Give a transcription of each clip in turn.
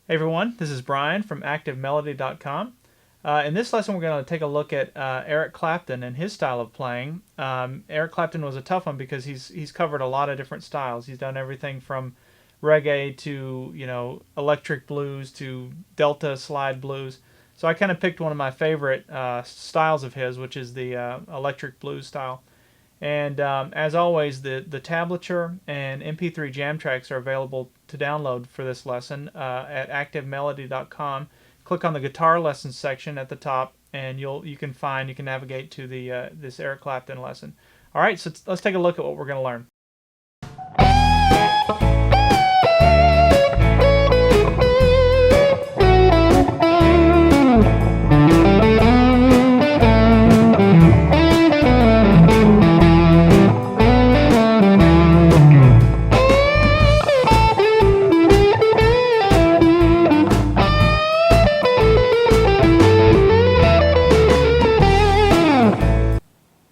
Hey everyone, this is Brian from ActiveMelody.com. In this lesson, we're going to take a look at Eric Clapton and his style of playing. Eric Clapton was a tough one because he's covered a lot of different styles. He's done everything from reggae to electric blues to Delta slide blues. So I kind of picked one of my favorite styles of his, which is the electric blues style. And as always, the tablature and MP3 jam tracks are available to download for this lesson at activemelody.com. Click on the guitar lessons section at the top, and you can navigate to the this Eric Clapton lesson. All right, so let's take a look at what we're going to learn.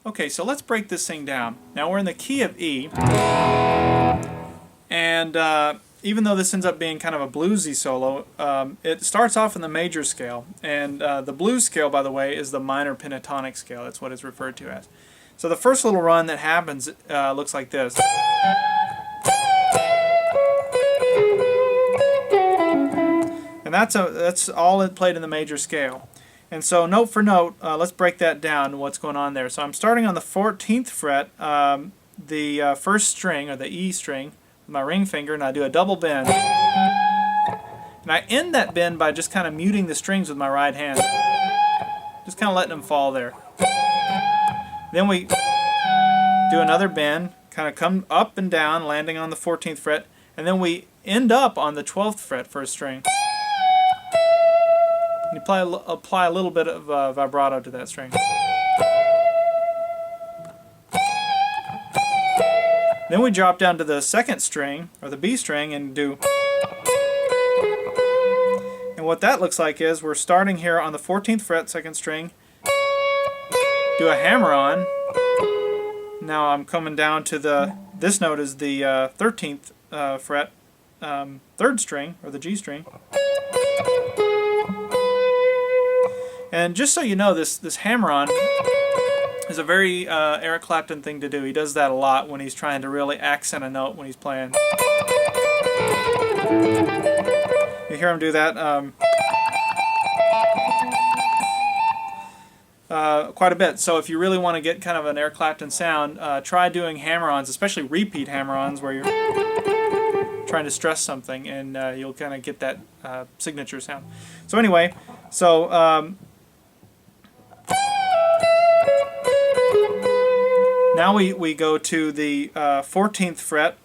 Okay, so let's break this thing down. Now we're in the key of E, and even though this ends up being kind of a bluesy solo, it starts off in the major scale, and the blues scale, by the way, is the minor pentatonic scale. That's what it's referred to as. So the first little run that happens looks like this. And that's all it played in the major scale. And so note for note, let's break that down, what's going on there. So I'm starting on the 14th fret, the first string, or the E string, with my ring finger, and I do a double bend. And I end that bend by just kind of muting the strings with my right hand. Just kind of letting them fall there. Then we do another bend, kind of come up and down, landing on the 14th fret, and then we end up on the 12th fret first string. You apply a little bit of vibrato to that string. Then we drop down to the second string, or the B string, and do. And what that looks like is we're starting here on the 14th fret, second string, do a hammer on. Now I'm coming down to this note is the 13th fret, third string, or the G string. And just so you know, this hammer-on is a very Eric Clapton thing to do. He does that a lot when he's trying to really accent a note when he's playing. You hear him do that quite a bit. So if you really want to get kind of an Eric Clapton sound, try doing hammer-ons, especially repeat hammer-ons where you're trying to stress something, and you'll kind of get that signature sound. So anyway, now we go to the 14th fret,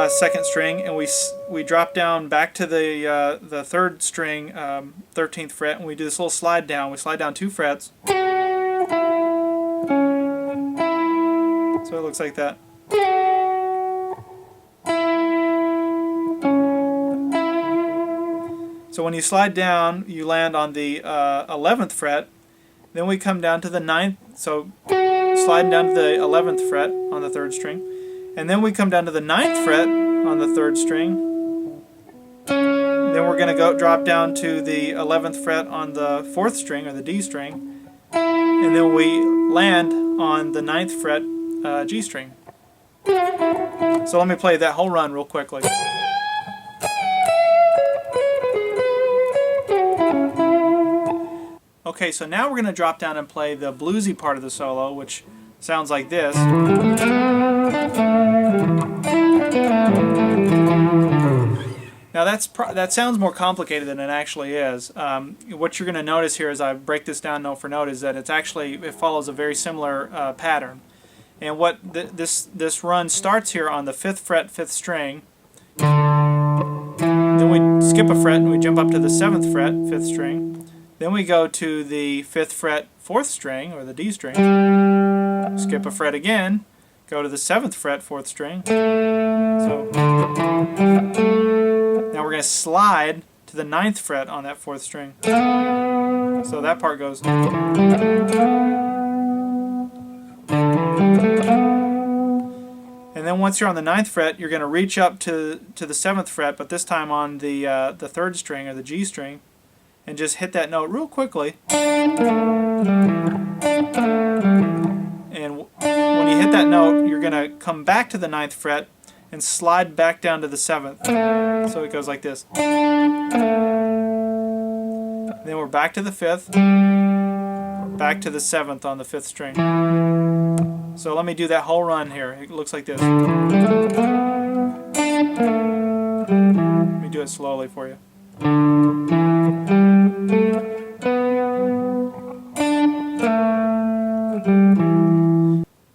second string, and we drop down back to the third string, 13th fret, and we do this little slide down. We slide down 2 frets. So it looks like that. So when you slide down, you land on the 11th fret. Then we come down to the 9th. So sliding down to the 11th fret on the third string, and then we come down to the 9th fret on the third string. Then we're going to drop down to the 11th fret on the 4th string, or the D string, and then we land on the 9th fret G string. So let me play that whole run real quickly. Okay, so now we're going to drop down and play the bluesy part of the solo, which sounds like this. Now that sounds more complicated than it actually is. What you're going to notice here as I break this down note for note is that it follows a very similar pattern. And what this run starts here on the 5th fret, 5th string. Then we skip a fret and we jump up to the 7th fret, 5th string. Then we go to the 5th fret, 4th string, or the D string. Skip a fret again, go to the 7th fret, 4th string. So now we're going to slide to the 9th fret on that 4th string. So that part goes. And then once you're on the 9th fret, you're going to reach up to the 7th fret, but this time on the 3rd string or the G string, and just hit that note real quickly. And when you hit that note, you're going to come back to the 9th fret and slide back down to the 7th. So it goes like this. Then we're back to the 5th, back to the 7th on the 5th string. So let me do that whole run here. It looks like this. Let me do it slowly for you.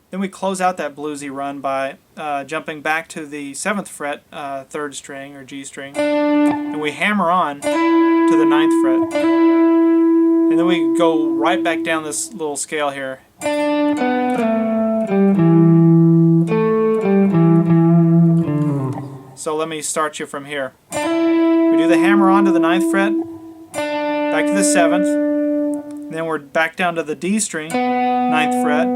Then we close out that bluesy run by jumping back to the 7th fret, 3rd string or G string, and we hammer on to the 9th fret. And then we go right back down this little scale here. So let me start you from here. We do the hammer on to the 9th fret, back to the 7th, then we're back down to the D string, 9th fret.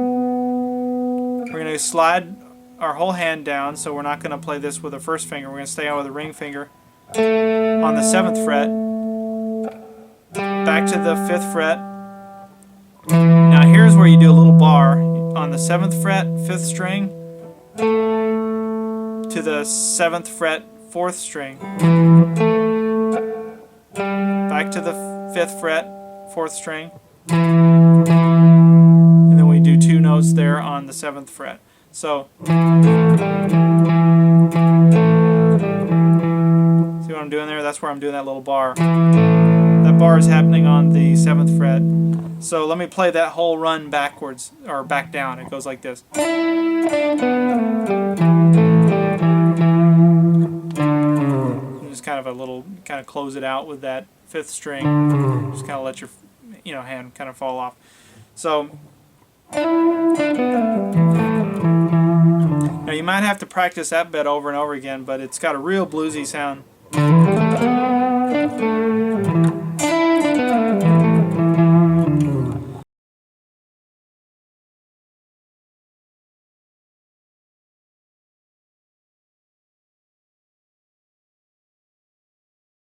We're going to slide our whole hand down, so we're not going to play this with the first finger. We're going to stay out with the ring finger on the 7th fret, back to the 5th fret. Now here's where you do a little bar on the 7th fret, 5th string, to the 7th fret, 4th string, back to the 5th fret, 4th string, and then we do 2 notes there on the 7th fret. So, see what I'm doing there? That's where I'm doing that little bar. That bar is happening on the 7th fret. So let me play that whole run backwards, or back down. It goes like this. Just kind of a little, kind of close it out with that 5th string. Just kind of let your, hand kind of fall off. So now you might have to practice that bit over and over again, but it's got a real bluesy sound.